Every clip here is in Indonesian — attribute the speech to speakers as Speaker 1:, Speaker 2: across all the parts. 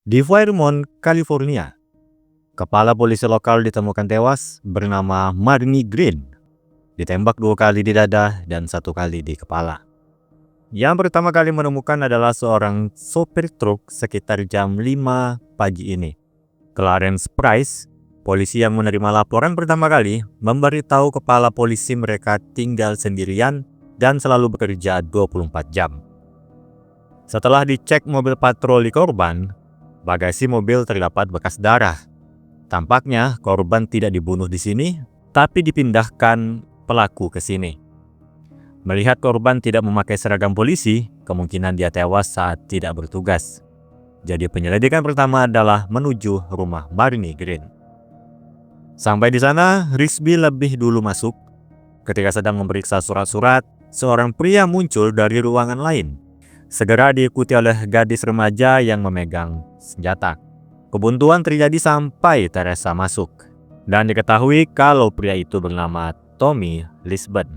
Speaker 1: Di Fairmont, California, kepala polisi lokal ditemukan tewas bernama Marnie Green, ditembak 2 kali di dada dan 1 kali di kepala. Yang pertama kali menemukan adalah seorang sopir truk sekitar jam 5 pagi ini. Clarence Price, polisi yang menerima laporan pertama kali, memberitahu kepala polisi mereka tinggal sendirian dan selalu bekerja 24 jam. Setelah dicek mobil patroli korban, bagasi mobil terdapat bekas darah. Tampaknya korban tidak dibunuh di sini, tapi dipindahkan pelaku ke sini. Melihat korban tidak memakai seragam polisi, kemungkinan dia tewas saat tidak bertugas. Jadi penyelidikan pertama adalah menuju rumah Marnie Green. Sampai di sana, Rigsby lebih dulu masuk. Ketika sedang memeriksa surat-surat, seorang pria muncul dari ruangan lain. Segera diikuti oleh gadis remaja yang memegang senjata. Kebuntuan terjadi sampai Teresa masuk. Dan diketahui kalau pria itu bernama Tommy Lisbon.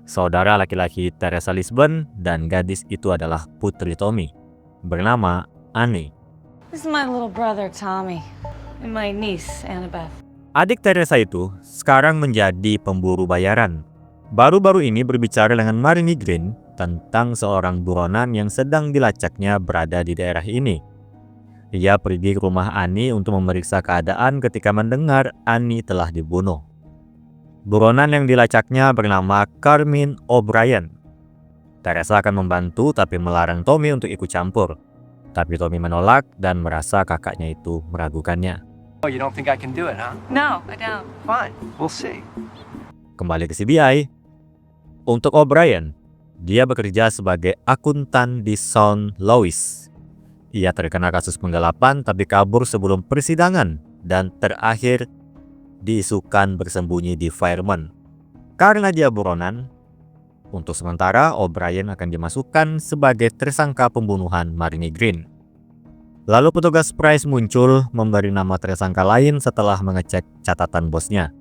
Speaker 1: Saudara laki-laki Teresa Lisbon dan gadis itu adalah putri Tommy, bernama Annie.
Speaker 2: This is my little brother Tommy and my niece Annabeth.
Speaker 1: Adik Teresa itu sekarang menjadi pemburu bayaran. Baru-baru ini berbicara dengan Marnie Green tentang seorang buronan yang sedang dilacaknya berada di daerah ini. Ia pergi ke rumah Annie untuk memeriksa keadaan ketika mendengar Annie telah dibunuh. Buronan yang dilacaknya bernama Carmine O'Brien. Teresa akan membantu tapi melarang Tommy untuk ikut campur. Tapi Tommy menolak dan merasa kakaknya itu meragukannya.
Speaker 3: Oh, you don't think I can do it, huh?
Speaker 2: No, I don't.
Speaker 3: Fine, we'll see.
Speaker 1: Kembali ke CBI. Untuk O'Brien, dia bekerja sebagai akuntan di St. Louis. Ia terkena kasus penggelapan tapi kabur sebelum persidangan dan terakhir diisukan bersembunyi di Fairmont. Karena dia buronan, untuk sementara O'Brien akan dimasukkan sebagai tersangka pembunuhan Marnie Green. Lalu petugas Price muncul memberi nama tersangka lain setelah mengecek catatan bosnya.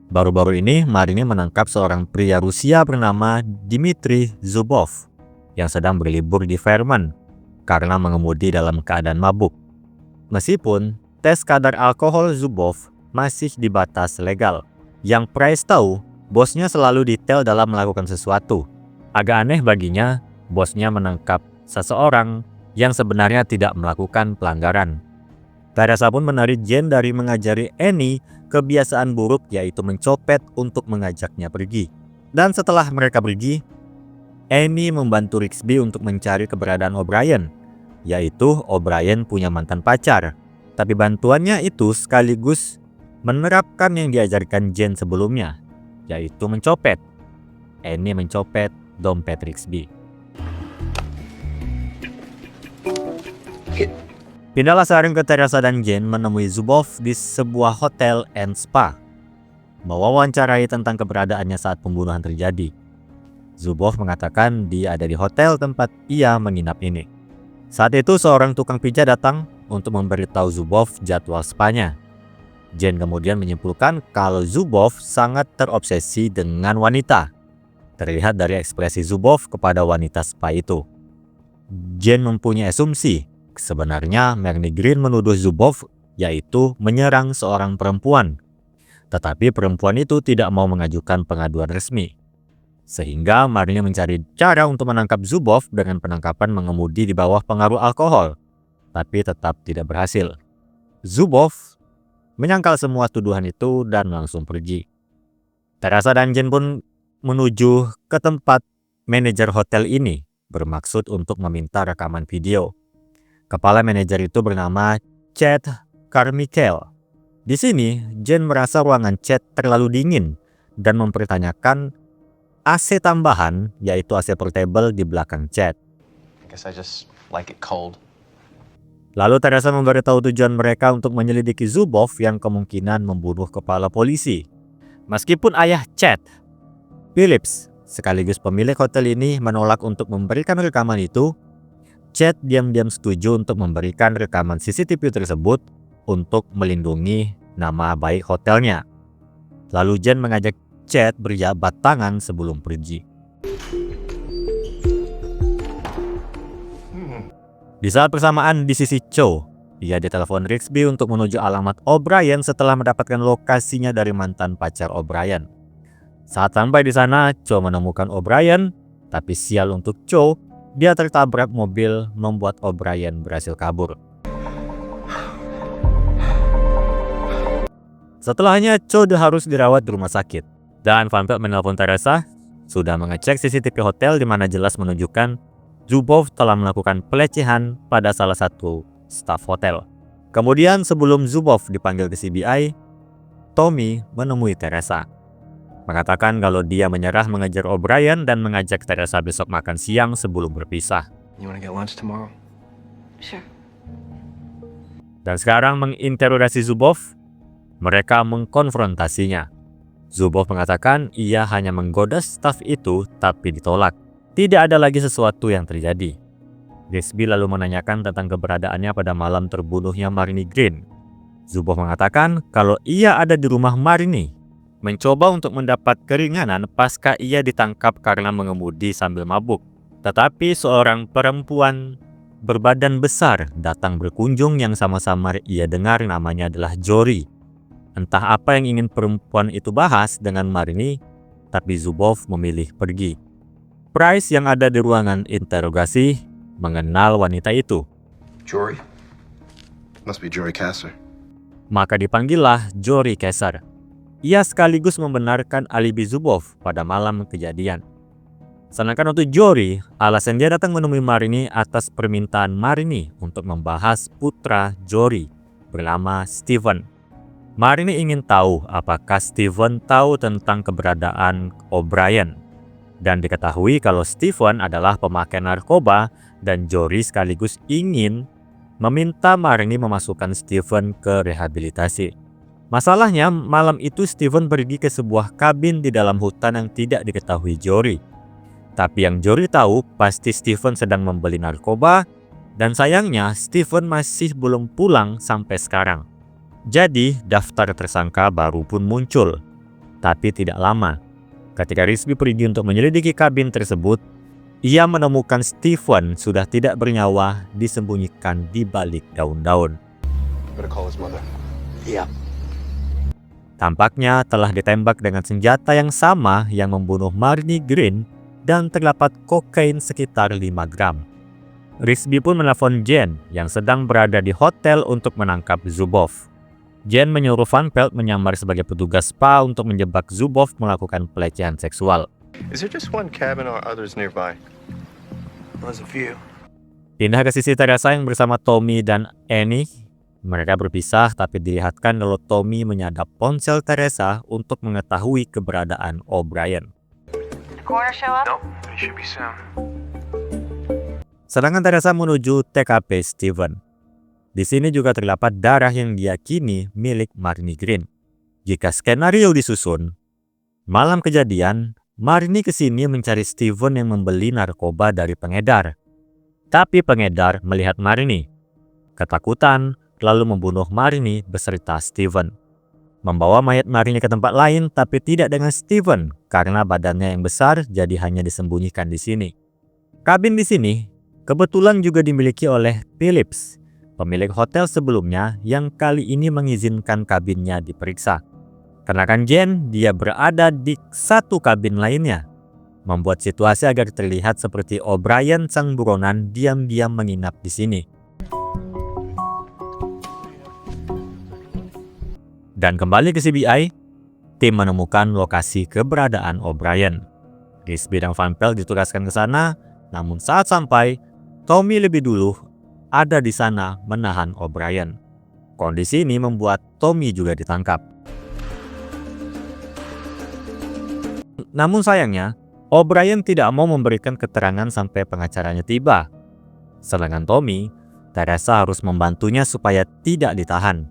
Speaker 1: Baru-baru ini Marnie menangkap seorang pria Rusia bernama Dmitry Zubov yang sedang berlibur di Fairmont karena mengemudi dalam keadaan mabuk. Meskipun tes kadar alkohol Zubov masih di batas legal, yang Price tahu bosnya selalu detail dalam melakukan sesuatu. Agak aneh baginya bosnya menangkap seseorang yang sebenarnya tidak melakukan pelanggaran. Teresa pun menarik Jane dari mengajari Annie kebiasaan buruk yaitu mencopet untuk mengajaknya pergi. Dan setelah mereka pergi, Annie membantu Rigsby untuk mencari keberadaan O'Brien, yaitu O'Brien punya mantan pacar. Tapi bantuannya itu sekaligus menerapkan yang diajarkan Jane sebelumnya, yaitu mencopet. Annie mencopet dompet Rigsby. Pindahlah Saring ke Teresa dan Jane menemui Zubov di sebuah hotel and spa, mewawancarai tentang keberadaannya saat pembunuhan terjadi. Zubov mengatakan dia ada di hotel tempat ia menginap ini. Saat itu seorang tukang pijat datang untuk memberitahu Zubov jadwal spanya. Jane kemudian menyimpulkan kalau Zubov sangat terobsesi dengan wanita. Terlihat dari ekspresi Zubov kepada wanita spa itu. Jane mempunyai asumsi sebenarnya Marnie Green menuduh Zubov yaitu menyerang seorang perempuan. Tetapi perempuan itu tidak mau mengajukan pengaduan resmi. Sehingga Marnie mencari cara untuk menangkap Zubov dengan penangkapan mengemudi di bawah pengaruh alkohol. Tapi tetap tidak berhasil. Zubov menyangkal semua tuduhan itu dan langsung pergi. Teresa dan Jane pun menuju ke tempat manajer hotel ini bermaksud untuk meminta rekaman video. Kepala manajer itu bernama Chad Carmichael. Di sini, Jane merasa ruangan Chad terlalu dingin dan mempertanyakan AC tambahan, yaitu AC portable di belakang Chad. Lalu Teresa memberitahu tujuan mereka untuk menyelidiki Zubov yang kemungkinan membunuh kepala polisi. Meskipun ayah Chad, Phillips, sekaligus pemilik hotel ini menolak untuk memberikan rekaman itu, Chad diam-diam setuju untuk memberikan rekaman CCTV tersebut untuk melindungi nama baik hotelnya. Lalu Jane mengajak Chad berjabat tangan sebelum pergi. Di saat bersamaan di sisi Cho, Ia ditelepon Rigsby untuk menuju alamat O'Brien setelah mendapatkan lokasinya dari mantan pacar O'Brien. Saat sampai di sana, Cho menemukan O'Brien, tapi sial untuk Cho, dia tertabrak mobil membuat O'Brien berhasil kabur. Setelahnya, Cho harus dirawat di rumah sakit. Dan Van Pelt menelpon Teresa, sudah mengecek CCTV hotel di mana jelas menunjukkan Zubov telah melakukan pelecehan pada salah satu staf hotel. Kemudian sebelum Zubov dipanggil ke CBI, Tommy menemui Teresa. Mengatakan kalau dia menyerah mengejar O'Brien dan mengajak Teresa besok makan siang sebelum berpisah.
Speaker 3: You wanna get lunch tomorrow?
Speaker 2: Sure.
Speaker 1: Dan sekarang menginterogasi Zubov, mereka mengkonfrontasinya. Zubov mengatakan ia hanya menggoda staf itu tapi ditolak. Tidak ada lagi sesuatu yang terjadi. Rigsby lalu menanyakan tentang keberadaannya pada malam terbunuhnya Marnie Green. Zubov mengatakan kalau ia ada di rumah Marnie, mencoba untuk mendapat keringanan pasca ia ditangkap karena mengemudi sambil mabuk. Tetapi seorang perempuan berbadan besar datang berkunjung yang sama-sama ia dengar namanya adalah Jory. Entah apa yang ingin perempuan itu bahas dengan Marnie, tapi Zubov memilih pergi. Price yang ada di ruangan interogasi mengenal wanita itu.
Speaker 4: Jory? Must be Jory Kasser.
Speaker 1: Maka dipanggillah Jory Kasser. Ia sekaligus membenarkan alibi Zubov pada malam kejadian. Sedangkan untuk Jory, alasan dia datang menemui Marnie atas permintaan Marnie untuk membahas putra Jory bernama Steven. Marnie ingin tahu apakah Steven tahu tentang keberadaan O'Brien. Dan diketahui kalau Steven adalah pemakai narkoba dan Jory sekaligus ingin meminta Marnie memasukkan Steven ke rehabilitasi. Masalahnya, malam itu Steven pergi ke sebuah kabin di dalam hutan yang tidak diketahui Jory. Tapi yang Jory tahu pasti Steven sedang membeli narkoba dan sayangnya Steven masih belum pulang sampai sekarang. Jadi daftar tersangka baru pun muncul. Tapi tidak lama. Ketika Rigsby pergi untuk menyelidiki kabin tersebut, ia menemukan Steven sudah tidak bernyawa disembunyikan di balik daun-daun.
Speaker 4: Better call his mother.
Speaker 3: Yep.
Speaker 1: Tampaknya telah ditembak dengan senjata yang sama yang membunuh Marnie Green dan terdapat kokain sekitar 5 gram. Rigsby pun menelpon Jen yang sedang berada di hotel untuk menangkap Zubov. Jen menyuruh Van Pelt menyamar sebagai petugas spa untuk menjebak Zubov melakukan pelecehan seksual.
Speaker 4: Is there just one cabin or others nearby?
Speaker 3: There's a few.
Speaker 1: Pindah ke sisi Teresa yang bersama Tommy dan Annie. Mereka berpisah tapi dilihatkan kalau Tommy menyadap ponsel Teresa untuk mengetahui keberadaan O'Brien.
Speaker 2: The coroner show up?
Speaker 3: Nope, they should be soon.
Speaker 1: Sedangkan Teresa menuju TKP Steven. Di sini juga terdapat darah yang diyakini milik Marnie Green. Jika skenario disusun, malam kejadian, Marnie kesini mencari Steven yang membeli narkoba dari pengedar. Tapi pengedar melihat Marnie. Ketakutan, lalu membunuh Marnie beserta Steven. Membawa mayat Marnie ke tempat lain tapi tidak dengan Steven karena badannya yang besar jadi hanya disembunyikan di sini. Kabin di sini kebetulan juga dimiliki oleh Phillips, pemilik hotel sebelumnya yang kali ini mengizinkan kabinnya diperiksa. Kenakan Jen, dia berada di satu kabin lainnya, membuat situasi agar terlihat seperti O'Brien sang buronan diam-diam menginap di sini. Dan kembali ke CBI, tim menemukan lokasi keberadaan O'Brien. Rigsby dan Van Pelt ditugaskan ke sana, namun saat sampai, Tommy lebih dulu ada di sana menahan O'Brien. Kondisi ini membuat Tommy juga ditangkap. Namun sayangnya, O'Brien tidak mau memberikan keterangan sampai pengacaranya tiba. Sedangkan Tommy, Teresa harus membantunya supaya tidak ditahan.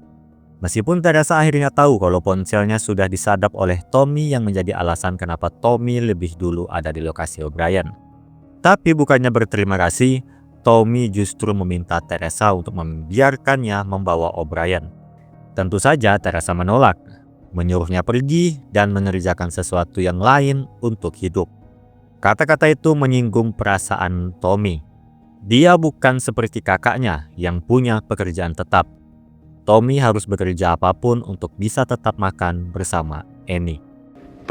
Speaker 1: Meskipun Teresa akhirnya tahu kalau ponselnya sudah disadap oleh Tommy yang menjadi alasan kenapa Tommy lebih dulu ada di lokasi O'Brien. Tapi bukannya berterima kasih, Tommy justru meminta Teresa untuk membiarkannya membawa O'Brien. Tentu saja Teresa menolak, menyuruhnya pergi dan mengerjakan sesuatu yang lain untuk hidup. Kata-kata itu menyinggung perasaan Tommy. Dia bukan seperti kakaknya yang punya pekerjaan tetap. Tommy harus bekerja apapun untuk bisa tetap makan bersama Annie.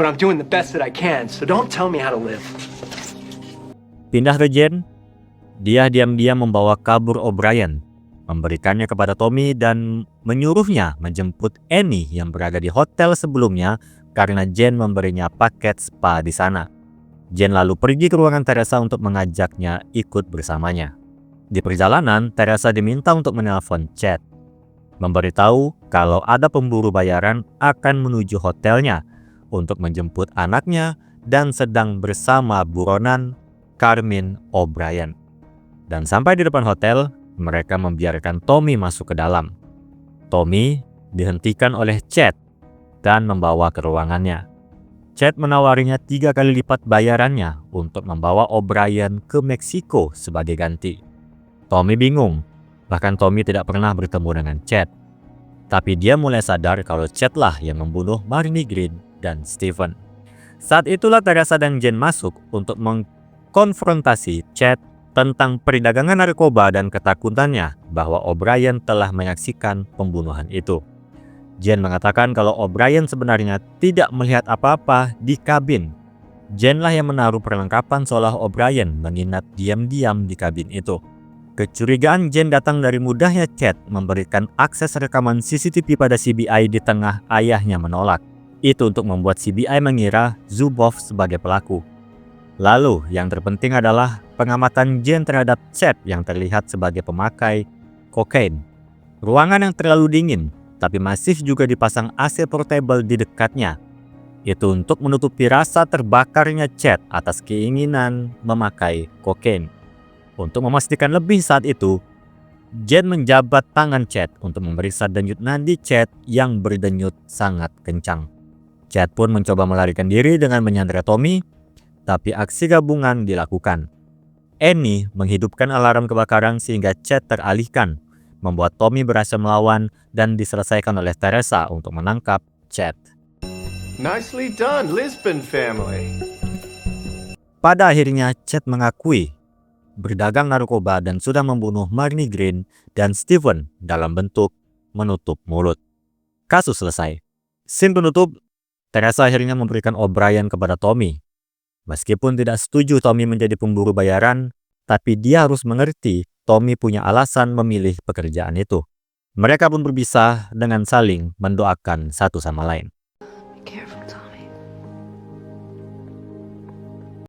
Speaker 3: But I'm doing the best that I can, so don't tell me how to live.
Speaker 1: Pindah ke Jen, dia diam-diam membawa kabur O'Brien, memberikannya kepada Tommy dan menyuruhnya menjemput Annie yang berada di hotel sebelumnya karena Jen memberinya paket spa di sana. Jen lalu pergi ke ruangan Teresa untuk mengajaknya ikut bersamanya. Di perjalanan, Teresa diminta untuk menelpon Chad, memberitahu kalau ada pemburu bayaran akan menuju hotelnya untuk menjemput anaknya dan sedang bersama buronan Carmine O'Brien. Dan sampai di depan hotel, mereka membiarkan Tommy masuk ke dalam. Tommy dihentikan oleh Chad dan membawa ke ruangannya. Chad menawarinya 3 kali lipat bayarannya untuk membawa O'Brien ke Meksiko sebagai ganti. Tommy bingung, bahkan Tommy tidak pernah bertemu dengan Chad. Tapi dia mulai sadar kalau Chad lah yang membunuh Marnie Green dan Stephen. Saat itulah Teresa dan Jen masuk untuk mengkonfrontasi Chad tentang perdagangan narkoba dan ketakutannya bahwa O'Brien telah menyaksikan pembunuhan itu. Jen mengatakan kalau O'Brien sebenarnya tidak melihat apa-apa di kabin. Jen lah yang menaruh perlengkapan seolah O'Brien menginap diam-diam di kabin itu. Kecurigaan Jen datang dari mudahnya Chad memberikan akses rekaman CCTV pada CBI di tengah ayahnya menolak. Itu untuk membuat CBI mengira Zuboff sebagai pelaku. Lalu yang terpenting adalah pengamatan Jen terhadap Chad yang terlihat sebagai pemakai kokain. Ruangan yang terlalu dingin, tapi masif juga dipasang AC portable di dekatnya. Itu untuk menutupi rasa terbakarnya Chad atas keinginan memakai kokain. Untuk memastikan lebih saat itu, Jen menjabat tangan Chad untuk memeriksa denyut nadi Chad yang berdenyut sangat kencang. Chad pun mencoba melarikan diri dengan menyandera Tommy, tapi aksi gabungan dilakukan. Annie menghidupkan alarm kebakaran sehingga Chad teralihkan, membuat Tommy berhasil melawan dan diselesaikan oleh Teresa untuk menangkap Chad.
Speaker 3: Nicely done, Lisbon family.
Speaker 1: Pada akhirnya Chad mengakui berdagang narkoba dan sudah membunuh Marnie Green dan Stephen dalam bentuk menutup mulut. Kasus selesai. Scene penutup, Teresa akhirnya memberikan O'Brien kepada Tommy. Meskipun tidak setuju Tommy menjadi pemburu bayaran, tapi dia harus mengerti Tommy punya alasan memilih pekerjaan itu. Mereka pun berpisah dengan saling mendoakan satu sama lain.